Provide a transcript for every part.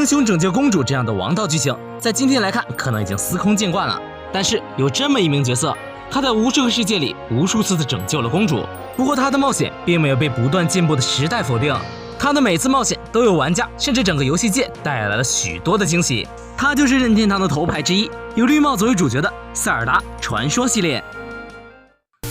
雄拯救公主这样的王道剧情，在今天来看可能已经司空见惯了。但是有这么一名角色，他在无数个世界里无数次的拯救了公主。不过他的冒险并没有被不断进步的时代否定，他的每次冒险都有玩家甚至整个游戏界带来了许多的惊喜。他就是任天堂的头牌之一，有绿帽子为主角的塞尔达传说系列。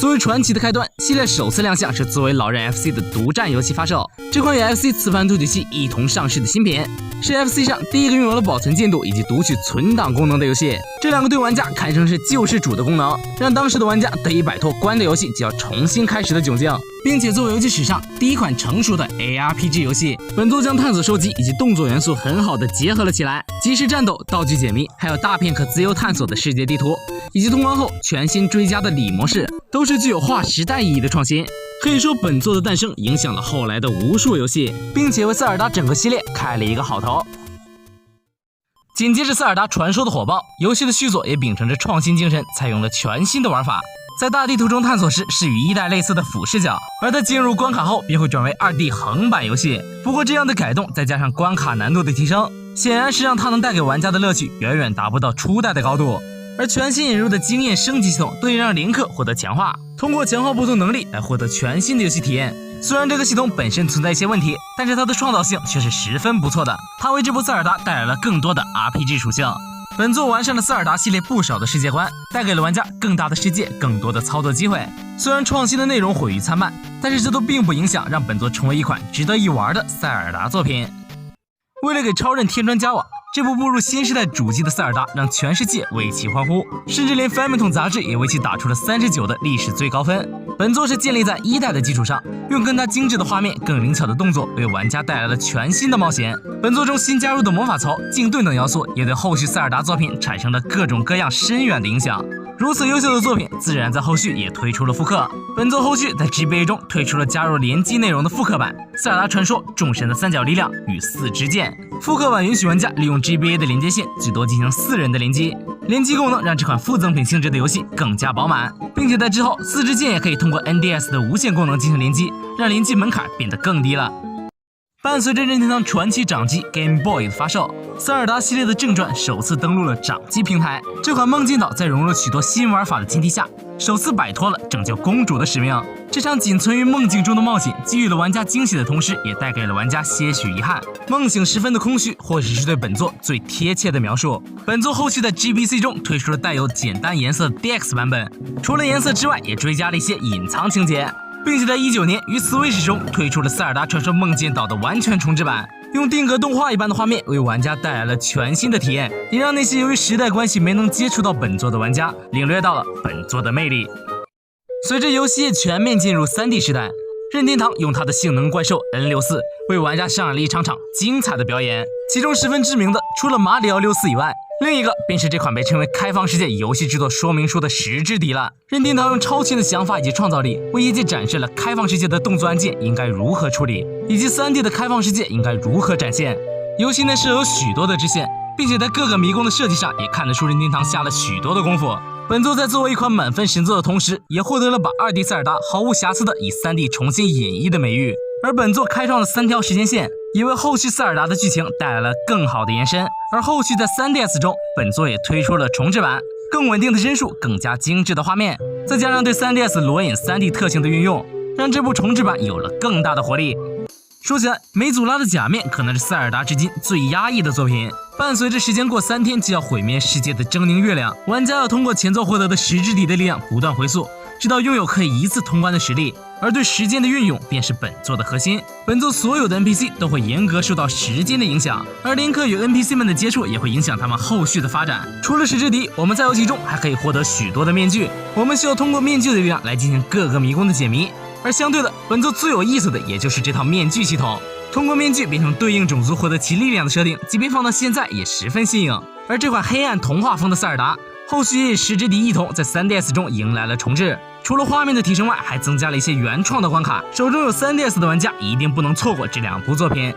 作为传奇的开端，系列首次亮相是作为老任 FC 的独占游戏发售。这款与 FC 磁盘读取器一同上市的新品，是 FC 上第一个拥有了保存进度以及读取存档功能的游戏。这两个对玩家堪称是救世主的功能，让当时的玩家得以摆脱关掉游戏就要重新开始的窘境，并且作为游戏史上第一款成熟的 ARPG 游戏，本作将探索收集以及动作元素很好的结合了起来，即时战斗、道具解谜，还有大片可自由探索的世界地图，以及通关后全新追加的里模式，都是具有划时代意义的创新。可以说本作的诞生影响了后来的无数游戏，并且为塞尔达整个系列开了一个好头。紧接着塞尔达传说的火爆，游戏的续作也秉承着创新精神，采用了全新的玩法。在大地图中探索时是与一代类似的俯视角，而在进入关卡后便会转为2D 横版游戏。不过这样的改动再加上关卡难度的提升，显然是让它能带给玩家的乐趣远远达不到初代的高度。而全新引入的经验升级系统对让林克获得强化，通过强化不同能力来获得全新的游戏体验。虽然这个系统本身存在一些问题，但是它的创造性却是十分不错的，它为这部塞尔达带来了更多的 RPG 属性。本作完善了塞尔达系列不少的世界观，带给了玩家更大的世界、更多的操作机会。虽然创新的内容毁誉参半，但是这都并不影响让本作成为一款值得一玩的塞尔达作品。为了给超任添砖加瓦，这部步入新时代主机的塞尔达让全世界为其欢呼，甚至连 Famicom 杂志也为其打出了39的历史最高分。本作是建立在1代的基础上，用更加精致的画面、更灵巧的动作为玩家带来了全新的冒险。本作中新加入的魔法槽、静顿等要素也对后续塞尔达作品产生了各种各样深远的影响。如此优秀的作品，自然在后续也推出了复刻。本作后续在 GBA 中推出了加入联机内容的复刻版《塞尔达传说：众神的三角力量与4支箭》。复刻版允许玩家利用 GBA 的连接线，最多进行4人的联机。联机功能让这款附赠品性质的游戏更加饱满，并且在之后4支箭也可以通过 NDS 的无线功能进行联机，让联机门槛变得更低了。伴随着任天堂传奇掌机 Game Boy 的发售，塞尔达系列的正传首次登陆了掌机平台。这款梦境岛在融入许多新玩法的前提下，首次摆脱了拯救公主的使命。这场仅存于梦境中的冒险，给予了玩家惊喜的同时，也带给了玩家些许遗憾。梦醒时分的空虚，或许是对本作最贴切的描述。本作后续在 GBC 中推出了带有简单颜色的 DX 版本，除了颜色之外，也追加了一些隐藏情节。并且在19年于 Switch 中推出了《塞尔达传说：梦见岛》的完全重制版，用定格动画一般的画面为玩家带来了全新的体验，也让那些由于时代关系没能接触到本作的玩家领略到了本作的魅力。随着游戏业全面进入 3D 时代，任天堂用它的性能怪兽 N64 为玩家上演了一场精彩的表演，其中十分知名的除了马里奥64以外，另一个便是这款被称为开放世界游戏制作说明书的实之敌了。任天堂用超前的想法以及创造力，为业界展示了开放世界的动作按键应该如何处理，以及 3D 的开放世界应该如何展现。游戏内设有许多的支线，并且在各个迷宫的设计上也看得出任天堂下了许多的功夫。本作在作为一款满分神作的同时，也获得了把2D 塞尔达毫无瑕疵的以 3D 重新演绎的美誉。而本作开创了3条时间线，也为后续塞尔达的剧情带来了更好的延伸。而后续在 3DS 中，本作也推出了重制版，更稳定的帧数，更加精致的画面，再加上对 3DS 裸眼 3D 特性的运用，让这部重制版有了更大的活力。说起来，梅祖拉的假面可能是塞尔达至今最压抑的作品。伴随着时间过3天就要毁灭世界的狰狞月亮，玩家要通过前作获得的时之笛的力量不断回溯，直到拥有可以一次通关的实力。而对时间的运用便是本作的核心。本作所有的 NPC 都会严格受到时间的影响，而林克与 NPC 们的接触也会影响他们后续的发展。除了时之笛，我们在游戏中还可以获得许多的面具，我们需要通过面具的力量来进行各个迷宫的解谜。而相对的，本作最有意思的也就是这套面具系统，通过面具变成对应种族获得其力量的设定，即便放到现在也十分新颖。而这款黑暗童话风的塞尔达，后续也与时之笛一同在 3DS 中迎来了重置。除了画面的提升外，还增加了一些原创的关卡，手中有 3DS 的玩家一定不能错过这2部作品。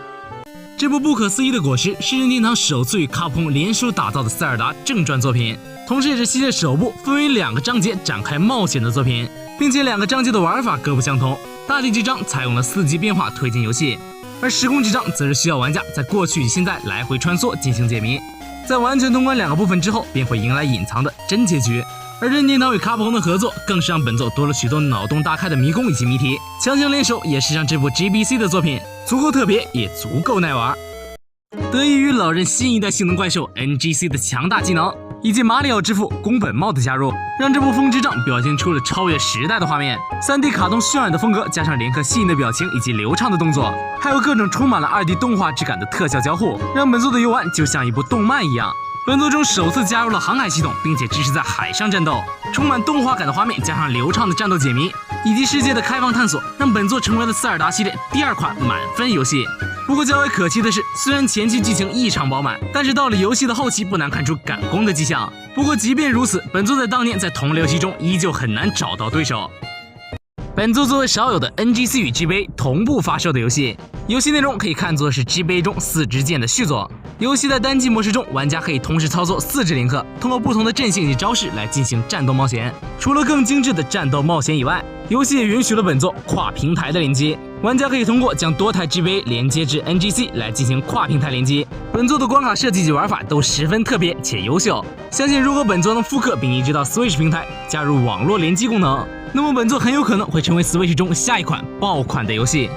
这部不可思议的果实是任天堂首次与卡普空联手打造的塞尔达正传作品，同时也是系列首部分为2个章节展开冒险的作品，并且2个章节的玩法各不相同。大地之章采用了4级变化推进游戏，而时空之杖则是需要玩家在过去与现在来回穿梭进行解谜。在完全通关2个部分之后，便会迎来隐藏的真结局。而任天堂与卡普空的合作，更是让本作多了许多脑洞大开的迷宫以及谜题。强强联手也是让这部 GBC 的作品足够特别，也足够耐玩。得益于老任新一代性能怪兽 NGC 的强大技能，以及马里奥之父宫本茂的加入，让这部风之杖表现出了超越时代的画面。3D 卡通渲染的风格，加上连克细腻的表情以及流畅的动作，还有各种充满了2D 动画质感的特效交互，让本作的游玩就像一部动漫一样。本作中首次加入了航海系统，并且支持在海上战斗，充满动画感的画面加上流畅的战斗解谜以及世界的开放探索，让本作成为了塞尔达系列第2款满分游戏。不过较为可惜的是，虽然前期剧情异常饱满，但是到了游戏的后期不难看出赶工的迹象。不过即便如此，本作在当年在同类游戏中依旧很难找到对手。本作作为少有的 NGC 与 GBA 同步发售的游戏，游戏内容可以看作是 GBA 中4支箭的续作。游戏在单机模式中，玩家可以同时操作4只林克，通过不同的阵型及招式来进行战斗冒险。除了更精致的战斗冒险以外，游戏也允许了本作跨平台的联机，玩家可以通过将多台 GBA 连接至 NGC 来进行跨平台联机。本作的关卡设计及玩法都十分特别且优秀，相信如果本作能复刻并移植到 Switch 平台，加入网络联机功能，那么本作很有可能会成为 Switch 中下一款爆款的游戏。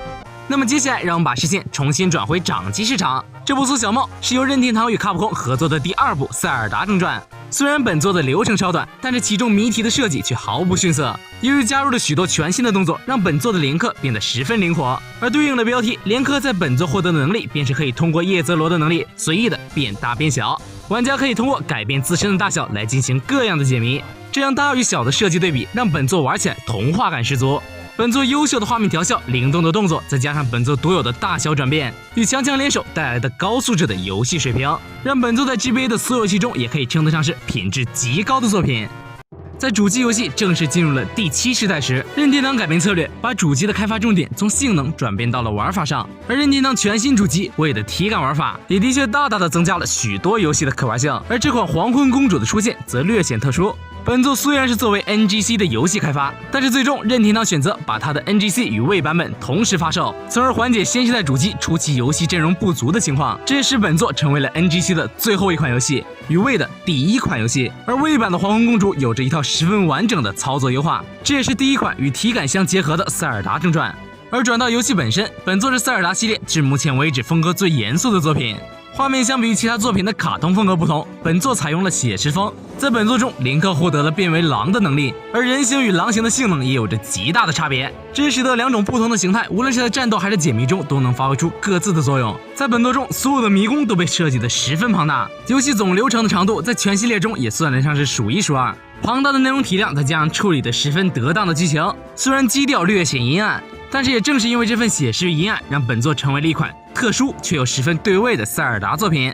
那么接下来，让我们把视线重新转回掌机市场。这部《缩小帽》是由任天堂与卡普空合作的第2部《塞尔达正传》。虽然本作的流程稍短，但是其中谜题的设计却毫不逊色。由于加入了许多全新的动作，让本作的连克变得十分灵活。而对应的标题，连克在本作获得的能力便是可以通过叶泽罗的能力随意的变大变小。玩家可以通过改变自身的大小来进行各样的解谜。这样大与小的设计对比，让本作玩起来童话感十足。本作优秀的画面调校、灵动的动作，再加上本作独有的大小转变，与强强联手带来的高素质的游戏水平，让本作在 GBA 的所有游戏中也可以称得上是品质极高的作品。在主机游戏正式进入了第7世代时，任天堂改变策略，把主机的开发重点从性能转变到了玩法上。而任天堂全新主机为的体感玩法，也的确大大的增加了许多游戏的可玩性。而这款黄昏公主的出现则略显特殊。本作虽然是作为 NGC 的游戏开发，但是最终任天堂选择把它的 NGC 与Wii 版本同时发售，从而缓解先世代主机初期游戏阵容不足的情况。这也使本作成为了 NGC 的最后一款游戏，与Wii的第1款游戏。而Wii版的黄昏公主有着一套十分完整的操作优化，这也是第1款与体感相结合的塞尔达正传。而转到游戏本身，本作是塞尔达系列至目前为止风格最严肃的作品。画面相比于其他作品的卡通风格不同，本作采用了写实风。在本作中，林克获得了变为狼的能力，而人形与狼形的性能也有着极大的差别，这使得2种不同的形态，无论是在战斗还是解谜中，都能发挥出各自的作用。在本作中，所有的迷宫都被设计得十分庞大，游戏总流程的长度在全系列中也算得上是数1数2。庞大的内容体量，再加上处理的十分得当的剧情，虽然基调略显阴暗，但是也正是因为这份写实与阴暗，让本作成为了一款特殊却又十分对味的塞尔达作品。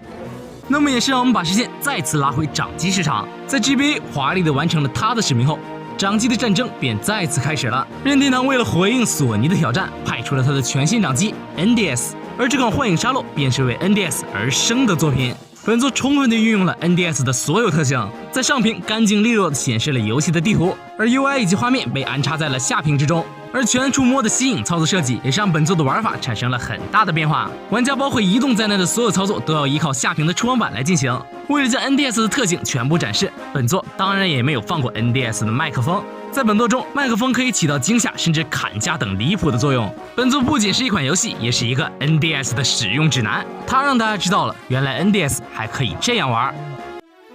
那么也是让我们把视线再次拉回掌机市场，在 GBA 华丽的完成了它的使命后，掌机的战争便再次开始了。任天堂为了回应索尼的挑战，派出了它的全新掌机 NDS， 而这款幻影沙漏便是为 NDS 而生的作品。本作充分地运用了 NDS 的所有特性，在上屏干净利落地显示了游戏的地图，而 UI 以及画面被安插在了下屏之中。而全触摸的新颖操作设计也是让本作的玩法产生了很大的变化，玩家包括移动在内的所有操作都要依靠下屏的触摸板来进行。为了将 NDS 的特性全部展示，本作当然也没有放过 NDS 的麦克风。在本作中，麦克风可以起到惊吓甚至砍价等离谱的作用。本作不仅是一款游戏，也是一个 NDS 的使用指南，它让大家知道了原来 NDS 还可以这样玩。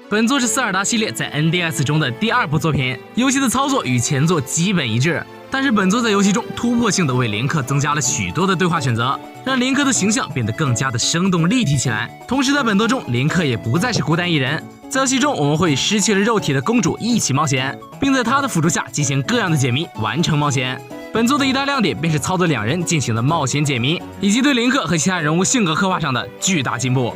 本作是塞尔达系列在 NDS 中的第2部作品，游戏的操作与前作基本一致。但是本作在游戏中突破性的为林克增加了许多的对话选择，让林克的形象变得更加的生动立体起来。同时在本作中，林克也不再是孤单一人，在游戏中我们会与失去了肉体的公主一起冒险，并在她的辅助下进行各样的解谜，完成冒险。本作的一大亮点便是操作2人进行的冒险解谜，以及对林克和其他人物性格刻画上的巨大进步。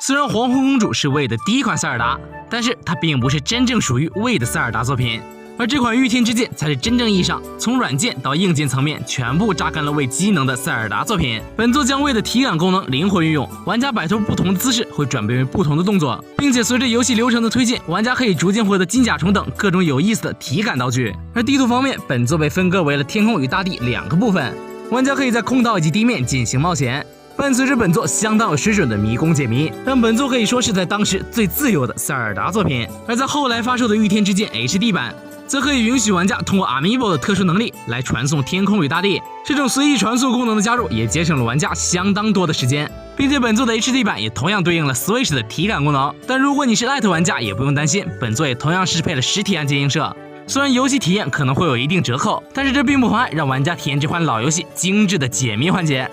虽然黄昏公主是Wii的第1款塞尔达，但是它并不是真正属于Wii的塞尔达作品。而这款御天之剑才是真正意义上从软件到硬件层面全部扎根了Wii机能的塞尔达作品。本作将Wii的体感功能灵活运用，玩家摆脱不同的姿势会转变为不同的动作，并且随着游戏流程的推进，玩家可以逐渐获得金甲虫等各种有意思的体感道具。而地图方面，本作被分割为了天空与大地2个部分。玩家可以在空岛以及地面进行冒险。伴随着本作相当有水准的迷宫解谜，让本作可以说是在当时最自由的塞尔达作品。而在后来发售的御天之剑 HD 版，则可以允许玩家通过 Amiibo 的特殊能力来传送天空与大地。这种随意传送功能的加入，也节省了玩家相当多的时间，并且本作的 HD 版也同样对应了 Switch 的体感功能。但如果你是 Lite 玩家，也不用担心，本作也同样适配了实体按键映射。虽然游戏体验可能会有一定折扣，但是这并不妨碍让玩家体验这款老游戏精致的解谜环节。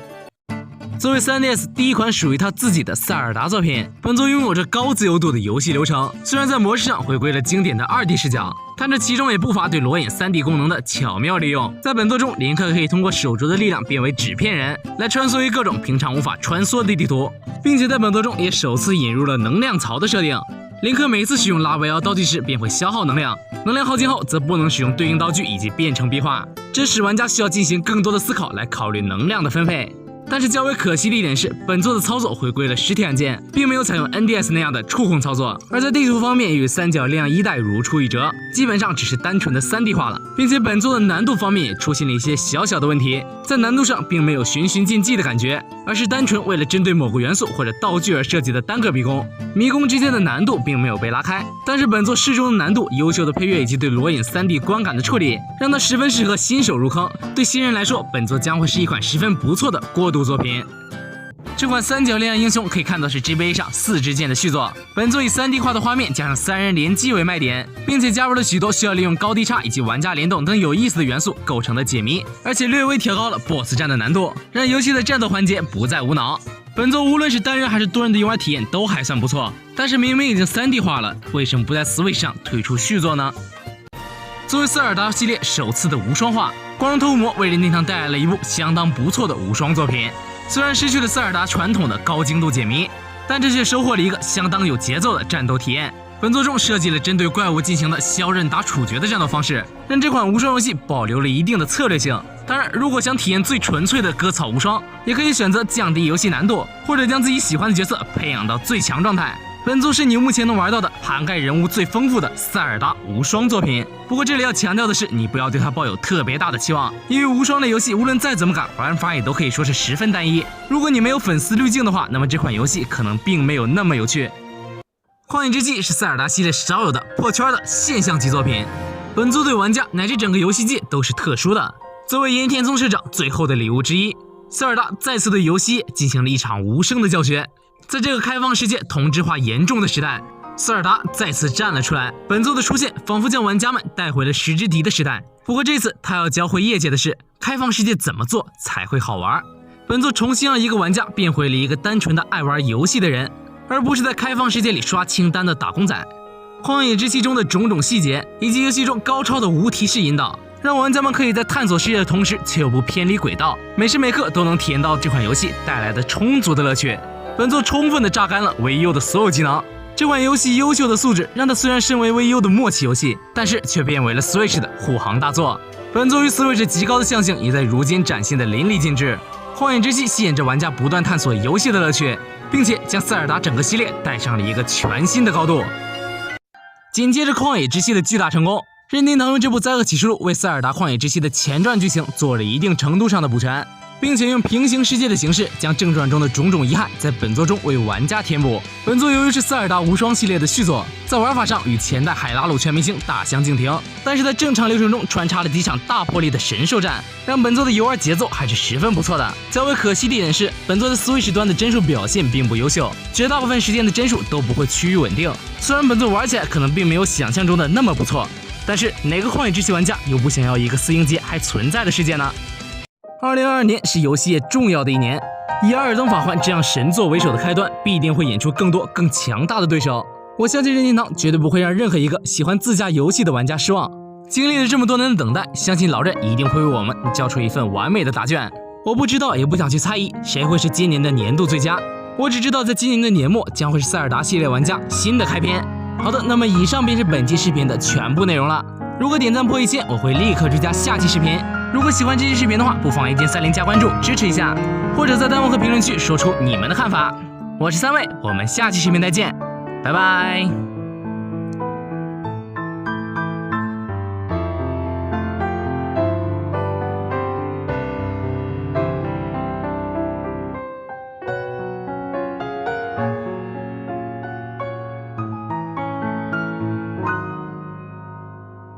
作为 3DS 第一款属于它自己的塞尔达作品，本作拥有着高自由度的游戏流程。虽然在模式上回归了经典的2D 视角，但这其中也不乏对裸眼 3D 功能的巧妙利用。在本作中，林克可以通过手镯的力量变为纸片人，来穿梭于各种平常无法穿梭的地图，并且在本作中也首次引入了能量槽的设定。林克每次使用拉维奥道具时便会消耗能量，能量耗尽后则不能使用对应道具以及变成壁画，这使玩家需要进行更多的思考来考虑能量的分配。但是较为可惜的一点是，本作的操作回归了实体按键，并没有采用 NDS 那样的触控操作，而在地图方面也与三角恋一代如出一辙，基本上只是单纯的3D 化了，并且本作的难度方面也出现了一些小小的问题，在难度上并没有循序渐进的感觉，而是单纯为了针对某个元素或者道具而设计的单个迷宫，迷宫之间的难度并没有被拉开。但是本作适中的难度、优秀的配乐以及对裸眼 3D 观感的处理，让它十分适合新手入坑。对新人来说，本作将会是一款十分不错的过渡作品。这款三角恋爱英雄可以看到是 GBA 上4支箭的续作，本作以 3D 化的画面加上3人联机为卖点，并且加入了许多需要利用高低差以及玩家联动等有意思的元素构成的解谜，而且略微调高了 BOSS 战的难度，让游戏的战斗环节不再无脑。本作无论是单人还是多人的游玩体验都还算不错，但是明明已经 3D 化了，为什么不在 Switch 上推出续作呢？作为塞尔达系列首次的无双化，光荣头目为任天堂带来了一部相当不错的无双作品。虽然失去了塞尔达传统的高精度解谜，但这却收获了一个相当有节奏的战斗体验。本作中设计了针对怪物进行的削刃打处决的战斗方式，让这款无双游戏保留了一定的策略性。当然，如果想体验最纯粹的割草无双，也可以选择降低游戏难度，或者将自己喜欢的角色培养到最强状态。本作是你目前能玩到的涵盖人物最丰富的塞尔达无双作品。不过这里要强调的是，你不要对它抱有特别大的期望，因为无双类游戏无论再怎么赶，玩法也都可以说是十分单一。如果你没有粉丝滤镜的话，那么这款游戏可能并没有那么有趣。旷野之息是塞尔达系列少有的破圈的现象级作品，本作对玩家乃至整个游戏界都是特殊的。作为岩田宗社长最后的礼物之一，塞尔达再次对游戏业进行了一场无声的教学。在这个开放世界同质化严重的时代，塞尔达再次站了出来。本作的出现仿佛将玩家们带回了石之笛的时代。不过这次他要教会业界的是，开放世界怎么做才会好玩。本作重新让一个玩家变回了一个单纯的爱玩游戏的人，而不是在开放世界里刷清单的打工仔。旷野之息中的种种细节以及游戏中高超的无提示引导，让玩家们可以在探索世界的同时却又不偏离轨道，每时每刻都能体验到这款游戏带来的充足的乐趣。本作充分的榨干了 Wii U 的所有技能，这款游戏优秀的素质让它虽然身为 Wii U 的末期游戏，但是却变为了 Switch 的护航大作。本作与 Switch 极高的象性也在如今展现的淋漓尽致。旷野之息吸引着玩家不断探索游戏的乐趣，并且将塞尔达整个系列带上了一个全新的高度。紧接着旷野之息的巨大成功，任天堂用这部灾厄启示录为塞尔达旷野之息的前传剧情做了一定程度上的补全，并且用平行世界的形式将正传中的种种遗憾在本作中为玩家填补。本作由于是塞尔达无双系列的续作，在玩法上与前代海拉鲁全明星大相径庭，但是在正常流程中穿插了几场大魄力的神兽战，让本作的游玩节奏还是十分不错的。较为可惜的一点是，本作的 Switch 端的帧数表现并不优秀，绝大部分时间的帧数都不会趋于稳定。虽然本作玩起来可能并没有想象中的那么不错，但是哪个旷野之息玩家又不想要一个四英杰还存在的世界呢？2022年是游戏业重要的一年，以《艾尔登法环》这样神作为首的开端，必定会演出更多更强大的对手。我相信任天堂绝对不会让任何一个喜欢自家游戏的玩家失望。经历了这么多年的等待，相信老任一定会为我们交出一份完美的答卷。我不知道，也不想去猜疑谁会是今年的年度最佳，我只知道在今年的年末将会是塞尔达系列玩家新的开篇。好的，那么以上便是本期视频的全部内容了。如果点赞破1000，我会立刻追加下期视频。如果喜欢这期视频的话，不妨一键30加关注支持一下，或者在弹幕和评论区说出你们的看法。我是三位，我们下期视频再见，拜拜。